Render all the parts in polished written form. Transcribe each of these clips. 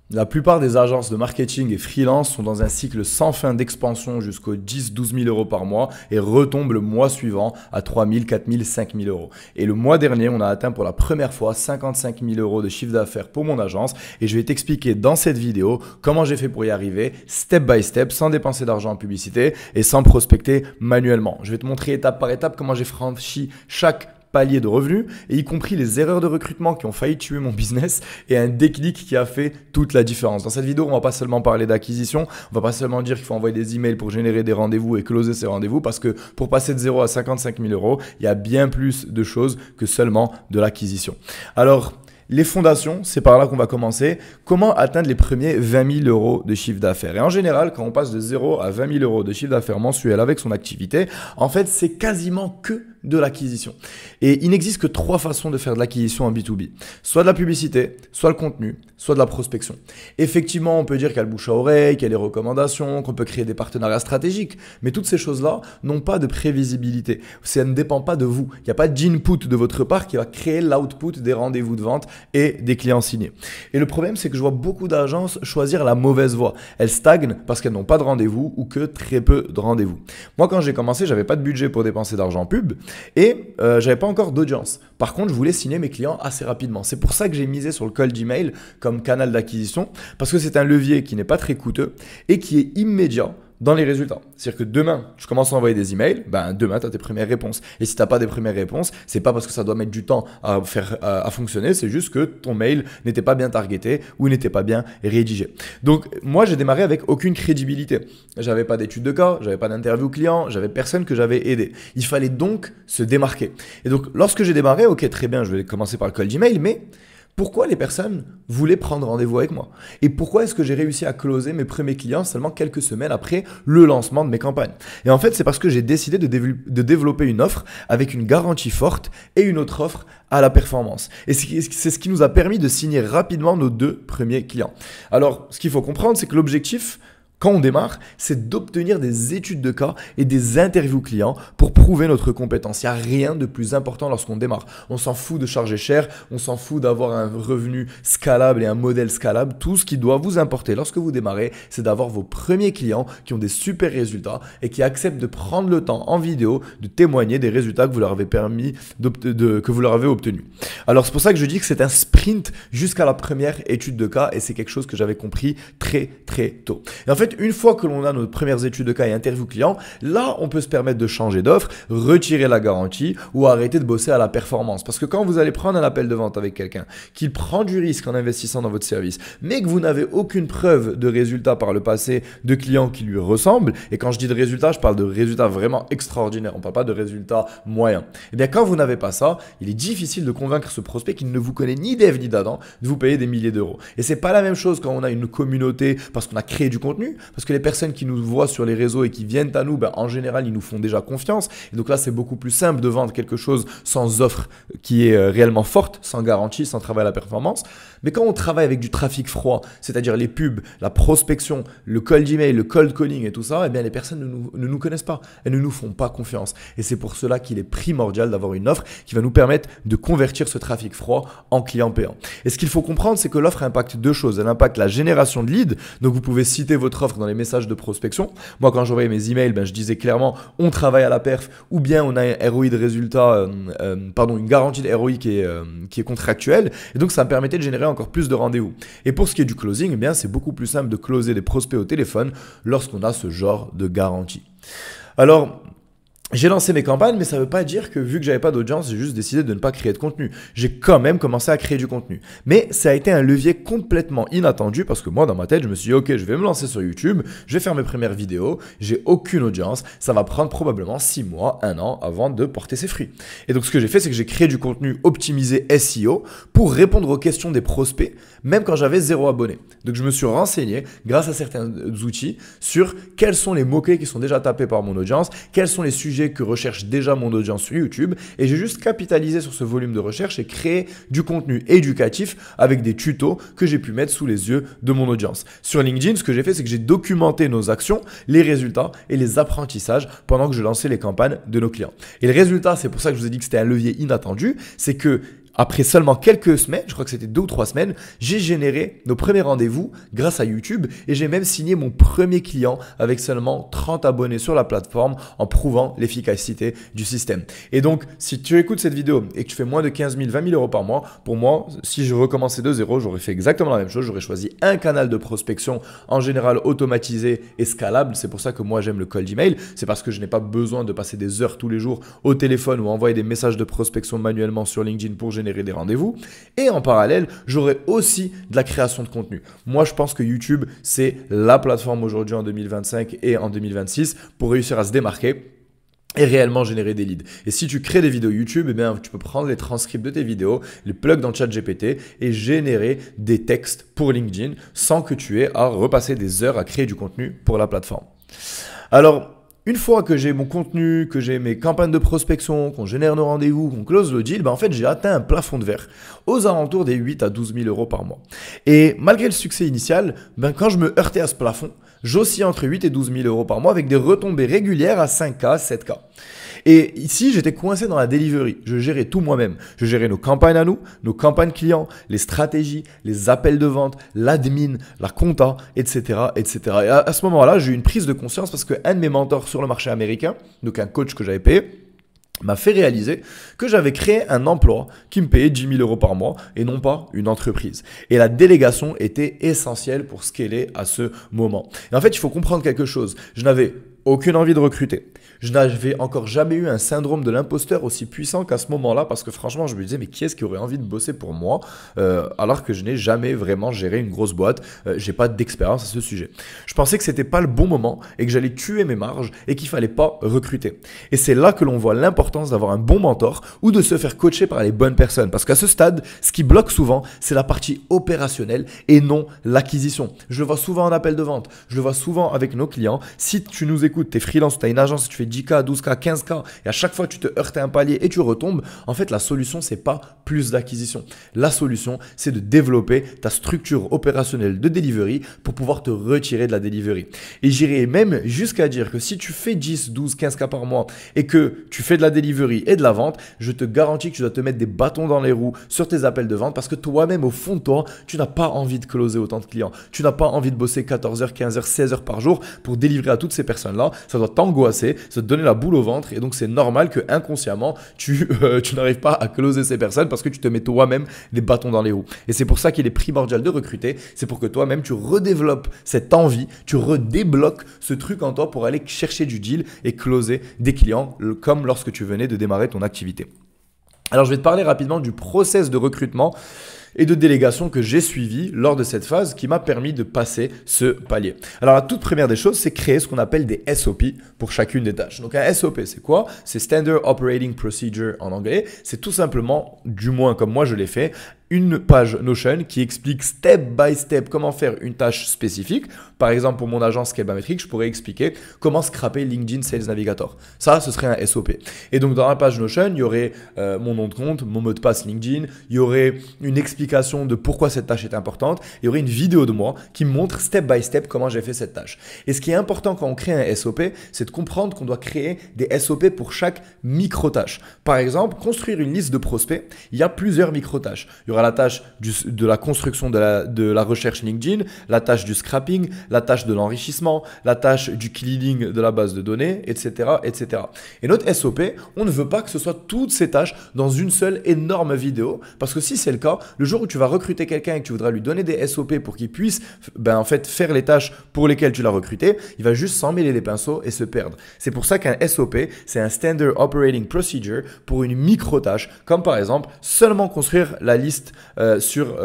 La plupart des agences de marketing et freelance sont dans un cycle sans fin d'expansion jusqu'aux 10-12 000 euros par mois et retombent le mois suivant à 3 000, 4 000, 5 000 euros. Et le mois dernier, on a atteint pour la première fois 55 000 euros de chiffre d'affaires pour mon agence et je vais t'expliquer dans cette vidéo comment j'ai fait pour y arriver, step by step, sans dépenser d'argent en publicité et sans prospecter manuellement. Je vais te montrer étape par étape comment j'ai franchi chaque palier de revenus, et y compris les erreurs de recrutement qui ont failli tuer mon business et un déclic qui a fait toute la différence. Dans cette vidéo, on va pas seulement parler d'acquisition, on va pas seulement dire qu'il faut envoyer des emails pour générer des rendez-vous et closer ces rendez-vous, parce que pour passer de 0 à 55 000 euros, il y a bien plus de choses que seulement de l'acquisition. Alors, les fondations, c'est par là qu'on va commencer. Comment atteindre les premiers 20 000 euros de chiffre d'affaires? Et en général, quand on passe de 0 à 20 000 euros de chiffre d'affaires mensuel avec son activité, en fait, c'est quasiment que de l'acquisition. Et il n'existe que 3 façons de faire de l'acquisition en B2B. Soit de la publicité, soit le contenu, soit de la prospection. Effectivement, on peut dire qu'il y a le bouche à oreille, qu'il y a les recommandations, qu'on peut créer des partenariats stratégiques. Mais toutes ces choses-là n'ont pas de prévisibilité. Ça ne dépend pas de vous. Il n'y a pas d'input de votre part qui va créer l'output des rendez-vous de vente et des clients signés. Et le problème, c'est que je vois beaucoup d'agences choisir la mauvaise voie. Elles stagnent parce qu'elles n'ont pas de rendez-vous ou que très peu de rendez-vous. Moi, quand j'ai commencé, j'avais pas de budget pour dépenser d'argent pub et j'avais pas encore d'audience. Par contre, je voulais signer mes clients assez rapidement. C'est pour ça que j'ai misé sur le cold email comme canal d'acquisition, parce que c'est un levier qui n'est pas très coûteux et qui est immédiat dans les résultats. C'est-à-dire que demain, tu commences à envoyer des emails, demain, tu as tes premières réponses. Et si tu n'as pas des premières réponses, c'est pas parce que ça doit mettre du temps à fonctionner, c'est juste que ton mail n'était pas bien targeté ou n'était pas bien rédigé. Donc, moi, j'ai démarré avec aucune crédibilité. J'avais pas d'études de cas, j'avais pas d'interview client, j'avais personne que j'avais aidé. Il fallait donc se démarquer. Et donc, lorsque j'ai démarré, ok, très bien, je vais commencer par le cold email, mais pourquoi les personnes voulaient prendre rendez-vous avec moi? Et pourquoi est-ce que j'ai réussi à closer mes premiers clients seulement quelques semaines après le lancement de mes campagnes? Et en fait, c'est parce que j'ai décidé de développer une offre avec une garantie forte et une autre offre à la performance. Et c'est ce qui nous a permis de signer rapidement nos 2 premiers clients. Alors, ce qu'il faut comprendre, c'est que l'objectif, quand on démarre, c'est d'obtenir des études de cas et des interviews clients pour prouver notre compétence. Il n'y a rien de plus important lorsqu'on démarre. On s'en fout de charger cher, on s'en fout d'avoir un revenu scalable et un modèle scalable. Tout ce qui doit vous importer lorsque vous démarrez, c'est d'avoir vos premiers clients qui ont des super résultats et qui acceptent de prendre le temps en vidéo de témoigner des résultats que vous leur avez que vous leur avez obtenus. Alors c'est pour ça que je dis que c'est un sprint jusqu'à la première étude de cas et c'est quelque chose que j'avais compris très très tôt. Et en fait, une fois que l'on a nos premières études de cas et interview client, là, on peut se permettre de changer d'offre, retirer la garantie ou arrêter de bosser à la performance. Parce que quand vous allez prendre un appel de vente avec quelqu'un qui prend du risque en investissant dans votre service, mais que vous n'avez aucune preuve de résultat par le passé de clients qui lui ressemblent, et quand je dis de résultats, je parle de résultats vraiment extraordinaires, on ne parle pas de résultats moyens. Et bien, quand vous n'avez pas ça, il est difficile de convaincre ce prospect qui ne vous connaît ni d'Ève ni d'Adam de vous payer des milliers d'euros. Et c'est pas la même chose quand on a une communauté parce qu'on a créé du contenu. Parce que les personnes qui nous voient sur les réseaux et qui viennent à nous, en général, ils nous font déjà confiance. Et donc là, c'est beaucoup plus simple de vendre quelque chose sans offre qui est réellement forte, sans garantie, sans travail à la performance. Mais quand on travaille avec du trafic froid, c'est-à-dire les pubs, la prospection, le cold email, le cold calling et tout ça, eh bien les personnes ne nous connaissent pas. Elles ne nous font pas confiance. Et c'est pour cela qu'il est primordial d'avoir une offre qui va nous permettre de convertir ce trafic froid en client payant. Et ce qu'il faut comprendre, c'est que l'offre impacte 2 choses. Elle impacte la génération de leads. Donc vous pouvez citer votre offre dans les messages de prospection. Moi, quand j'envoyais mes emails, je disais clairement on travaille à la perf ou bien on a un ROI de résultat, une garantie de ROI qui est contractuelle. Et donc, ça me permettait de générer encore plus de rendez-vous. Et pour ce qui est du closing, c'est beaucoup plus simple de closer des prospects au téléphone lorsqu'on a ce genre de garantie. Alors, j'ai lancé mes campagnes, mais ça ne veut pas dire que vu que j'avais pas d'audience, j'ai juste décidé de ne pas créer de contenu. J'ai quand même commencé à créer du contenu. Mais ça a été un levier complètement inattendu parce que moi, dans ma tête, je me suis dit, ok, je vais me lancer sur YouTube, je vais faire mes premières vidéos, j'ai aucune audience, ça va prendre probablement 6 mois, 1 an avant de porter ses fruits. Et donc, ce que j'ai fait, c'est que j'ai créé du contenu optimisé SEO pour répondre aux questions des prospects, même quand j'avais 0 abonné. Donc, je me suis renseigné grâce à certains outils sur quels sont les mots-clés qui sont déjà tapés par mon audience, quels sont les sujets que recherche déjà mon audience sur YouTube et j'ai juste capitalisé sur ce volume de recherche et créé du contenu éducatif avec des tutos que j'ai pu mettre sous les yeux de mon audience. Sur LinkedIn, ce que j'ai fait, c'est que j'ai documenté nos actions, les résultats et les apprentissages pendant que je lançais les campagnes de nos clients. Et le résultat, c'est pour ça que je vous ai dit que c'était un levier inattendu, c'est que après seulement quelques semaines, je crois que c'était 2 ou 3 semaines, j'ai généré nos premiers rendez-vous grâce à YouTube et j'ai même signé mon premier client avec seulement 30 abonnés sur la plateforme en prouvant l'efficacité du système. Et donc, si tu écoutes cette vidéo et que tu fais moins de 15 000, 20 000 euros par mois, pour moi, si je recommençais de zéro, j'aurais fait exactement la même chose. J'aurais choisi un canal de prospection en général automatisé et scalable. C'est pour ça que moi, j'aime le cold email. C'est parce que je n'ai pas besoin de passer des heures tous les jours au téléphone ou envoyer des messages de prospection manuellement sur LinkedIn pour générer des rendez-vous. Et en parallèle, j'aurai aussi de la création de contenu. Moi, je pense que YouTube, c'est la plateforme aujourd'hui en 2025 et en 2026 pour réussir à se démarquer et réellement générer des leads. Et si tu crées des vidéos YouTube, eh bien, tu peux prendre les transcripts de tes vidéos, les plug dans ChatGPT et générer des textes pour LinkedIn sans que tu aies à repasser des heures à créer du contenu pour la plateforme. Alors, une fois que j'ai mon contenu, que j'ai mes campagnes de prospection, qu'on génère nos rendez-vous, qu'on close le deal, en fait, j'ai atteint un plafond de verre aux alentours des 8 à 12 000 euros par mois. Et malgré le succès initial, quand je me heurtais à ce plafond, j'oscillais entre 8 et 12 000 euros par mois avec des retombées régulières à 5K, 7K. Et ici, j'étais coincé dans la delivery. Je gérais tout moi-même. Je gérais nos campagnes à nous, nos campagnes clients, les stratégies, les appels de vente, l'admin, la compta, etc., etc. Et à ce moment-là, j'ai eu une prise de conscience parce qu'un de mes mentors sur le marché américain, donc un coach que j'avais payé, m'a fait réaliser que j'avais créé un emploi qui me payait 10 000 euros par mois et non pas une entreprise. Et la délégation était essentielle pour scaler à ce moment. Et en fait, il faut comprendre quelque chose. Je n'avais aucune envie de recruter. Je n'avais encore jamais eu un syndrome de l'imposteur aussi puissant qu'à ce moment-là parce que franchement, je me disais, mais qui est-ce qui aurait envie de bosser pour moi alors que je n'ai jamais vraiment géré une grosse boîte. J'ai pas d'expérience à ce sujet. Je pensais que c'était pas le bon moment et que j'allais tuer mes marges et qu'il fallait pas recruter. Et c'est là que l'on voit l'importance d'avoir un bon mentor ou de se faire coacher par les bonnes personnes. Parce qu'à ce stade, ce qui bloque souvent, c'est la partie opérationnelle et non l'acquisition. Je le vois souvent en appel de vente. Je le vois souvent avec nos clients. Si tu nous écoutes, tu es freelance, tu as une agence, tu fais 10K, 12K, 15K et à chaque fois tu te heurtes à un palier et tu retombes, en fait la solution c'est pas plus d'acquisition. La solution c'est de développer ta structure opérationnelle de delivery pour pouvoir te retirer de la delivery. Et j'irai même jusqu'à dire que si tu fais 10, 12, 15K par mois et que tu fais de la delivery et de la vente, je te garantis que tu dois te mettre des bâtons dans les roues sur tes appels de vente parce que toi-même au fond de toi, tu n'as pas envie de closer autant de clients. Tu n'as pas envie de bosser 14 heures, 15 heures, 16 heures par jour pour délivrer à toutes ces personnes-là. Ça doit t'angoisser, ça te donner la boule au ventre et donc c'est normal que inconsciemment tu n'arrives pas à closer ces personnes parce que tu te mets toi-même des bâtons dans les roues. Et c'est pour ça qu'il est primordial de recruter, c'est pour que toi-même tu redéveloppes cette envie, tu redébloques ce truc en toi pour aller chercher du deal et closer des clients comme lorsque tu venais de démarrer ton activité. Alors je vais te parler rapidement du process de recrutement et de délégation que j'ai suivi lors de cette phase qui m'a permis de passer ce palier. Alors la toute première des choses, c'est créer ce qu'on appelle des SOP pour chacune des tâches. Donc un SOP, c'est quoi? C'est Standard Operating Procedure en anglais. C'est tout simplement, du moins comme moi je l'ai fait, une page Notion qui explique step by step comment faire une tâche spécifique. Par exemple, pour mon agence Scalametric, je pourrais expliquer comment scraper LinkedIn Sales Navigator. Ça, ce serait un SOP. Et donc, dans la page Notion, il y aurait mon nom de compte, mon mot de passe LinkedIn, il y aurait une explication de pourquoi cette tâche est importante, il y aurait une vidéo de moi qui me montre step by step comment j'ai fait cette tâche. Et ce qui est important quand on crée un SOP, c'est de comprendre qu'on doit créer des SOP pour chaque micro-tâche. Par exemple, construire une liste de prospects, il y a plusieurs micro-tâches. Il y aura la tâche de la construction de la recherche LinkedIn, la tâche du scrapping, la tâche de l'enrichissement, la tâche du cleaning de la base de données, etc., etc. Et notre SOP, on ne veut pas que ce soit toutes ces tâches dans une seule énorme vidéo, parce que si c'est le cas, le jour où tu vas recruter quelqu'un et que tu voudras lui donner des SOP pour qu'il puisse en fait, faire les tâches pour lesquelles tu l'as recruté, il va juste s'en mêler les pinceaux et se perdre. C'est pour ça qu'un SOP, c'est un Standard Operating Procedure pour une micro-tâche, comme par exemple seulement construire la liste sur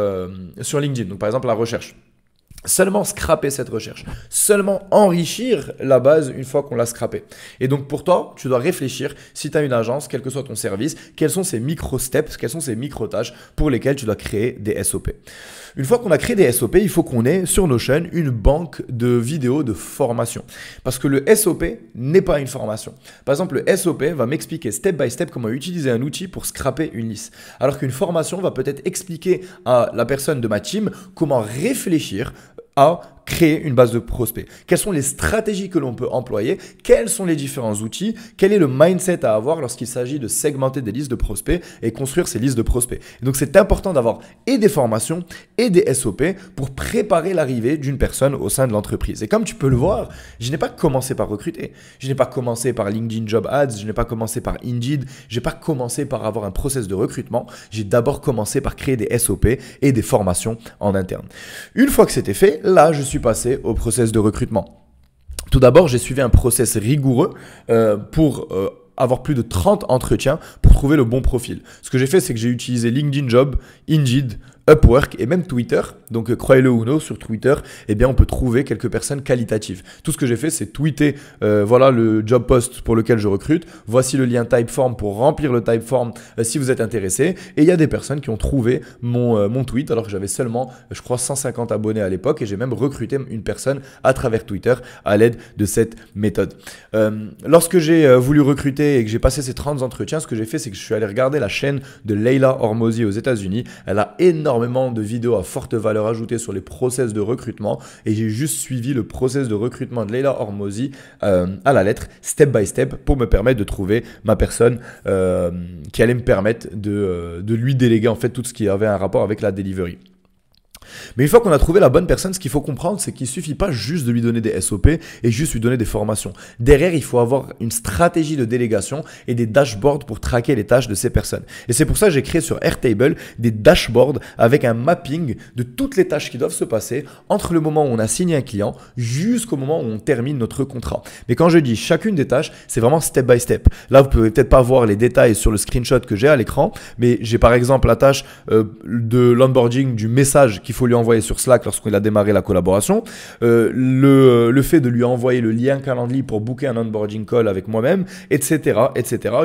LinkedIn. Donc par exemple la recherche. Seulement scraper cette recherche, seulement enrichir la base une fois qu'on l'a scrappée. Et donc pour toi, tu dois réfléchir, si tu as une agence, quel que soit ton service, quels sont ces micro-steps, quelles sont ces micro-tâches pour lesquelles tu dois créer des SOP. Une fois qu'on a créé des SOP, il faut qu'on ait sur Notion une banque de vidéos de formation. Parce que le SOP n'est pas une formation. Par exemple, le SOP va m'expliquer step by step comment utiliser un outil pour scraper une liste. Alors qu'une formation va peut-être expliquer à la personne de ma team comment réfléchir à créer une base de prospects? Quelles sont les stratégies que l'on peut employer? Quels sont les différents outils? Quel est le mindset à avoir lorsqu'il s'agit de segmenter des listes de prospects et construire ces listes de prospects? Et donc, c'est important d'avoir et des formations et des SOP pour préparer l'arrivée d'une personne au sein de l'entreprise. Et comme tu peux le voir, je n'ai pas commencé par recruter. Je n'ai pas commencé par LinkedIn Job Ads. Je n'ai pas commencé par Indeed. Je n'ai pas commencé par avoir un process de recrutement. J'ai d'abord commencé par créer des SOP et des formations en interne. Une fois que c'était fait, là, je suis passé au process de recrutement. Tout d'abord, j'ai suivi un process rigoureux pour avoir plus de 30 entretiens pour trouver le bon profil. Ce que j'ai fait, c'est que j'ai utilisé LinkedIn Job, Indeed, Upwork et même Twitter. Donc, croyez-le ou non, sur Twitter, eh bien, on peut trouver quelques personnes qualitatives. Tout ce que j'ai fait, c'est tweeter voilà le job post pour lequel je recrute. Voici le lien Typeform pour remplir le Typeform si vous êtes intéressé. Et il y a des personnes qui ont trouvé mon tweet alors que j'avais seulement, je crois, 150 abonnés à l'époque. Et j'ai même recruté une personne à travers Twitter à l'aide de cette méthode. Lorsque j'ai voulu recruter et que j'ai passé ces 30 entretiens, ce que j'ai fait, c'est que je suis allé regarder la chaîne de Leila Hormozi aux États-Unis. Elle a énormément de vidéos à forte valeur ajoutée sur les process de recrutement et j'ai juste suivi le process de recrutement de Leila Hormozi à la lettre, step by step, pour me permettre de trouver ma personne qui allait me permettre de lui déléguer en fait tout ce qui avait un rapport avec la delivery. Mais une fois qu'on a trouvé la bonne personne, ce qu'il faut comprendre, c'est qu'il ne suffit pas juste de lui donner des SOP et juste lui donner des formations. Derrière, il faut avoir une stratégie de délégation et des dashboards pour traquer les tâches de ces personnes. Et c'est pour ça que j'ai créé sur Airtable des dashboards avec un mapping de toutes les tâches qui doivent se passer entre le moment où on a signé un client jusqu'au moment où on termine notre contrat. Mais quand je dis chacune des tâches, c'est vraiment step by step. Là, vous pouvez peut-être pas voir les détails sur le screenshot que j'ai à l'écran, mais j'ai par exemple la tâche de l'onboarding du message qu'il faut lui envoyer sur Slack lorsqu'il a démarré la collaboration, le fait de lui envoyer le lien Calendly pour booker un onboarding call avec moi-même, etc.,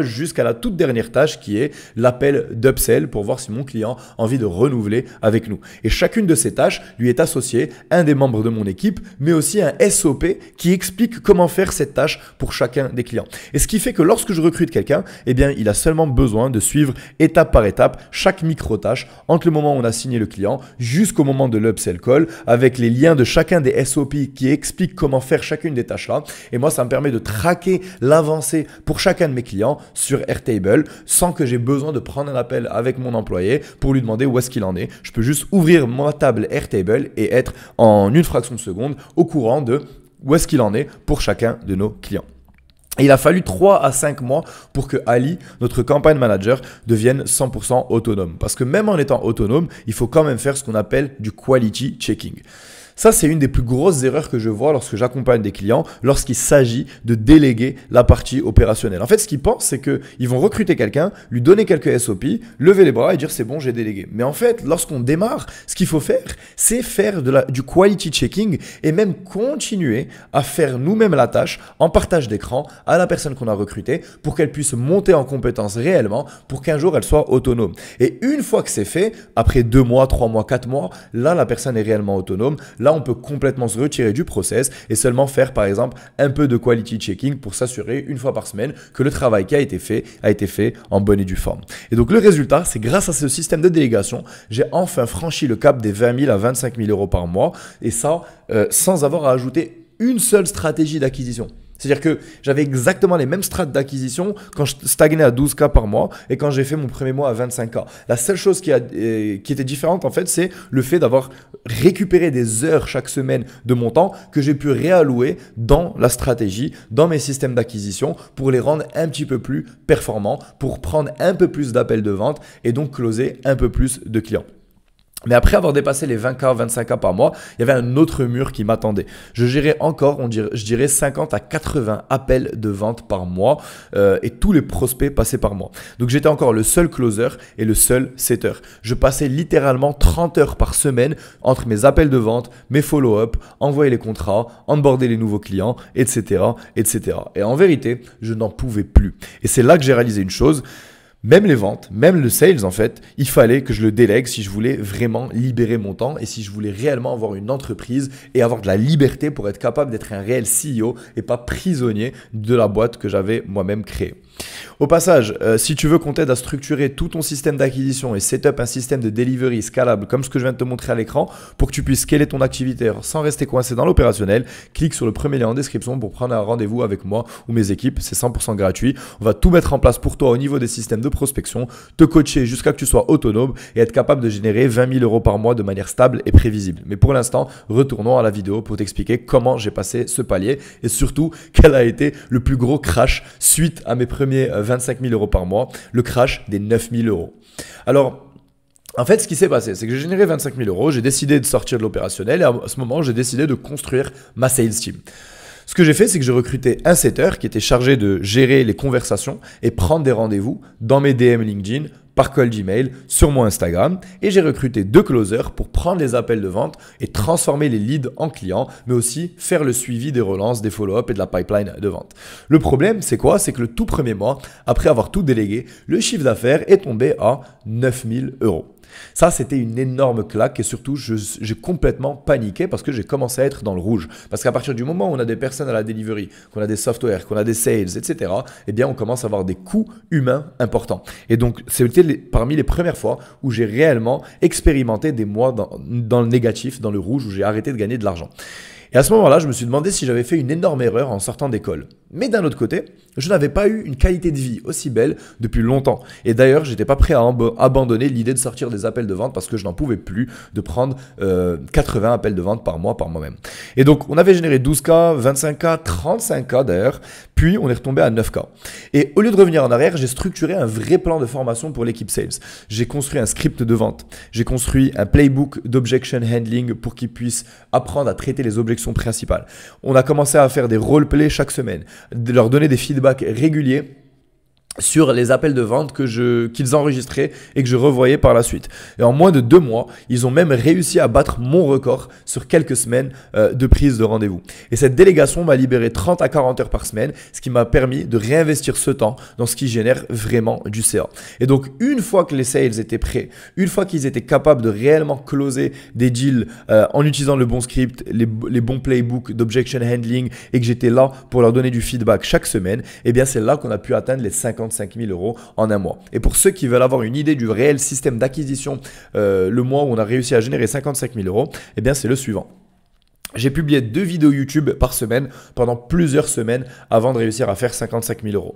jusqu'à la toute dernière tâche qui est l'appel d'upsell pour voir si mon client a envie de renouveler avec nous. Et chacune de ces tâches lui est associée un des membres de mon équipe, mais aussi un SOP qui explique comment faire cette tâche pour chacun des clients. Et ce qui fait que lorsque je recrute quelqu'un, eh bien, il a seulement besoin de suivre étape par étape chaque micro-tâche entre le moment où on a signé le client jusqu'au moment de l'upsell call avec les liens de chacun des SOP qui expliquent comment faire chacune des tâches là. Et moi, ça me permet de traquer l'avancée pour chacun de mes clients sur Airtable sans que j'ai besoin de prendre un appel avec mon employé pour lui demander où est-ce qu'il en est. Je peux juste ouvrir ma table Airtable et être en une fraction de seconde au courant de où est-ce qu'il en est pour chacun de nos clients. Et il a fallu 3 à 5 mois pour que Ali, notre campagne manager, devienne 100% autonome. Parce que même en étant autonome, il faut quand même faire ce qu'on appelle du quality checking. Ça, c'est une des plus grosses erreurs que je vois lorsque j'accompagne des clients, lorsqu'il s'agit de déléguer la partie opérationnelle. En fait, ce qu'ils pensent, c'est qu'ils vont recruter quelqu'un, lui donner quelques SOP, lever les bras et dire c'est bon, j'ai délégué. Mais en fait, lorsqu'on démarre, ce qu'il faut faire, c'est faire du quality checking et même continuer à faire nous-mêmes la tâche en partage d'écran à la personne qu'on a recrutée pour qu'elle puisse monter en compétence réellement pour qu'un jour elle soit autonome. Et une fois que c'est fait, après 2 mois, 3 mois, 4 mois, là, la personne est réellement autonome. Là, on peut complètement se retirer du process et seulement faire, par exemple, un peu de quality checking pour s'assurer une fois par semaine que le travail qui a été fait en bonne et due forme. Et donc, le résultat, c'est grâce à ce système de délégation, j'ai enfin franchi le cap des 20 000 à 25 000 euros par mois et ça, sans avoir à ajouter une seule stratégie d'acquisition. C'est-à-dire que j'avais exactement les mêmes strates d'acquisition quand je stagnais à 12K par mois et quand j'ai fait mon premier mois à 25K. La seule chose qui était différente, en fait, c'est le fait d'avoir récupéré des heures chaque semaine de mon temps que j'ai pu réallouer dans la stratégie, dans mes systèmes d'acquisition pour les rendre un petit peu plus performants, pour prendre un peu plus d'appels de vente et donc closer un peu plus de clients. Mais après avoir dépassé les 20K, 25K par mois, il y avait un autre mur qui m'attendait. Je gérais encore, je dirais 50 à 80 appels de vente par mois et tous les prospects passaient par mois. Donc j'étais encore le seul closer et le seul setter. Je passais littéralement 30 heures par semaine entre mes appels de vente, mes follow-up, envoyer les contrats, onboarder les nouveaux clients, etc., etc. Et en vérité, je n'en pouvais plus. Et c'est là que j'ai réalisé une chose. Même les ventes, même le sales en fait, il fallait que je le délègue si je voulais vraiment libérer mon temps et si je voulais réellement avoir une entreprise et avoir de la liberté pour être capable d'être un réel CEO et pas prisonnier de la boîte que j'avais moi-même créée. Au passage, si tu veux qu'on t'aide à structurer tout ton système d'acquisition et setup un système de delivery scalable comme ce que je viens de te montrer à l'écran pour que tu puisses scaler ton activité sans rester coincé dans l'opérationnel, clique sur le premier lien en description pour prendre un rendez-vous avec moi ou mes équipes. C'est 100% gratuit. On va tout mettre en place pour toi au niveau des systèmes de prospection, te coacher jusqu'à que tu sois autonome et être capable de générer 20 000 euros par mois de manière stable et prévisible. Mais pour l'instant, retournons à la vidéo pour t'expliquer comment j'ai passé ce palier et surtout quel a été le plus gros crash suite à mes premiers 25 000 euros par mois, le crash des 9 000 euros. Alors, en fait, ce qui s'est passé, c'est que j'ai généré 25 000 euros, j'ai décidé de sortir de l'opérationnel et à ce moment, j'ai décidé de construire ma sales team. Ce que j'ai fait, c'est que j'ai recruté un setter qui était chargé de gérer les conversations et prendre des rendez-vous dans mes DM LinkedIn, par call Gmail, sur mon Instagram. Et j'ai recruté 2 closers pour prendre les appels de vente et transformer les leads en clients, mais aussi faire le suivi des relances, des follow-up et de la pipeline de vente. Le problème, c'est quoi? C'est que le tout premier mois, après avoir tout délégué, le chiffre d'affaires est tombé à 9 000 euros. Ça, c'était une énorme claque et surtout, j'ai complètement paniqué parce que j'ai commencé à être dans le rouge. Parce qu'à partir du moment où on a des personnes à la delivery, qu'on a des softwares, qu'on a des sales, etc., eh bien, on commence à avoir des coûts humains importants. Et donc, c'était parmi les premières fois où j'ai réellement expérimenté des mois dans le négatif, dans le rouge, où j'ai arrêté de gagner de l'argent. Et à ce moment-là, je me suis demandé si j'avais fait une énorme erreur en sortant d'école. Mais d'un autre côté, je n'avais pas eu une qualité de vie aussi belle depuis longtemps. Et d'ailleurs, je n'étais pas prêt à abandonner l'idée de sortir des appels de vente parce que je n'en pouvais plus de prendre 80 appels de vente par mois par moi-même. Et donc, on avait généré 12K, 25K, 35K d'ailleurs, puis on est retombé à 9K. Et au lieu de revenir en arrière, j'ai structuré un vrai plan de formation pour l'équipe sales. J'ai construit un script de vente. J'ai construit un playbook d'objection handling pour qu'ils puissent apprendre à traiter les objections principales. On a commencé à faire des roleplays chaque semaine, de leur donner des feedbacks réguliers sur les appels de vente qu'ils enregistraient et que je revoyais par la suite. Et en moins de 2 mois, ils ont même réussi à battre mon record sur quelques semaines de prise de rendez-vous. Et cette délégation m'a libéré 30 à 40 heures par semaine, ce qui m'a permis de réinvestir ce temps dans ce qui génère vraiment du CA. Et donc, une fois que les sales étaient prêts, une fois qu'ils étaient capables de réellement closer des deals en utilisant le bon script, les bons playbooks d'objection handling et que j'étais là pour leur donner du feedback chaque semaine, eh bien, c'est là qu'on a pu atteindre les 55 000 euros en un mois. Et pour ceux qui veulent avoir une idée du réel système d'acquisition, le mois où on a réussi à générer 55 000 euros, eh bien c'est le suivant. J'ai publié 2 vidéos YouTube par semaine pendant plusieurs semaines avant de réussir à faire 55 000 euros.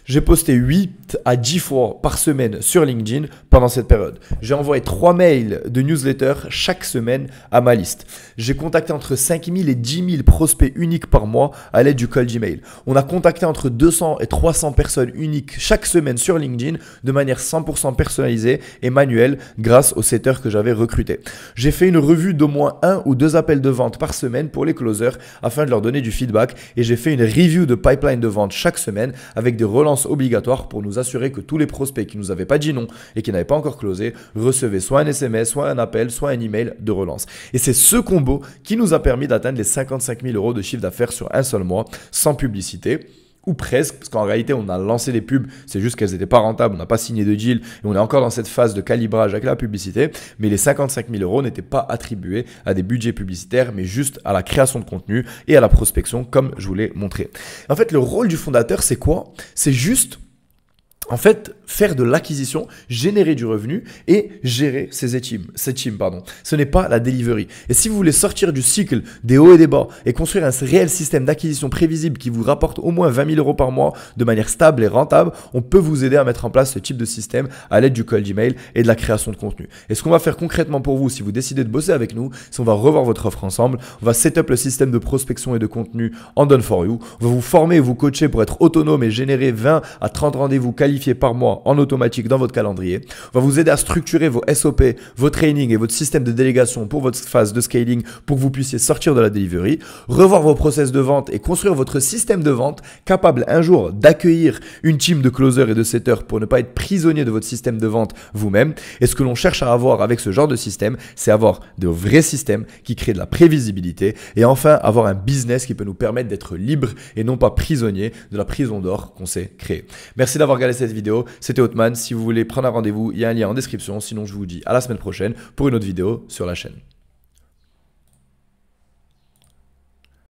J'ai posté 8 à 10 fois par semaine sur LinkedIn pendant cette période. J'ai envoyé 3 mails de newsletter chaque semaine à ma liste. J'ai contacté entre 5 000 et 10 000 prospects uniques par mois à l'aide du cold Gmail. On a contacté entre 200 et 300 personnes uniques chaque semaine sur LinkedIn de manière 100% personnalisée et manuelle grâce aux setters que j'avais recrutés. J'ai fait une revue d'au moins 1 ou 2 appels de vente par semaine pour les closers afin de leur donner du feedback et j'ai fait une review de pipeline de vente chaque semaine avec des relances obligatoires pour nous assurer que tous les prospects qui nous avaient pas dit non et qui n'avaient pas encore closé recevaient soit un SMS, soit un appel, soit un email de relance. Et c'est ce combo qui nous a permis d'atteindre les 55 000 euros de chiffre d'affaires sur un seul mois sans publicité. Ou presque, parce qu'en réalité, on a lancé des pubs, c'est juste qu'elles n'étaient pas rentables, on n'a pas signé de deal et on est encore dans cette phase de calibrage avec la publicité. Mais les 55 000 euros n'étaient pas attribués à des budgets publicitaires, mais juste à la création de contenu et à la prospection, comme je vous l'ai montré. En fait, le rôle du fondateur, c'est quoi? C'est juste en fait, faire de l'acquisition, générer du revenu et gérer ses teams. Ce n'est pas la delivery. Et si vous voulez sortir du cycle des hauts et des bas et construire un réel système d'acquisition prévisible qui vous rapporte au moins 20 000 euros par mois de manière stable et rentable, on peut vous aider à mettre en place ce type de système à l'aide du cold email et de la création de contenu. Et ce qu'on va faire concrètement pour vous, si vous décidez de bosser avec nous, c'est on va revoir votre offre ensemble, on va set up le système de prospection et de contenu en done for you, on va vous former et vous coacher pour être autonome et générer 20 à 30 rendez-vous qualifiés par mois en automatique dans votre calendrier. On va vous aider à structurer vos SOP, vos trainings et votre système de délégation pour votre phase de scaling pour que vous puissiez sortir de la delivery, revoir vos process de vente et construire votre système de vente capable un jour d'accueillir une team de closers et de setters pour ne pas être prisonnier de votre système de vente vous-même. Et ce que l'on cherche à avoir avec ce genre de système, c'est avoir de vrais systèmes qui créent de la prévisibilité et enfin avoir un business qui peut nous permettre d'être libre et non pas prisonnier de la prison d'or qu'on s'est créée. Merci d'avoir regardé cette vidéo. C'était Othman. Si vous voulez prendre un rendez-vous, il y a un lien en description. Sinon, je vous dis à la semaine prochaine pour une autre vidéo sur la chaîne.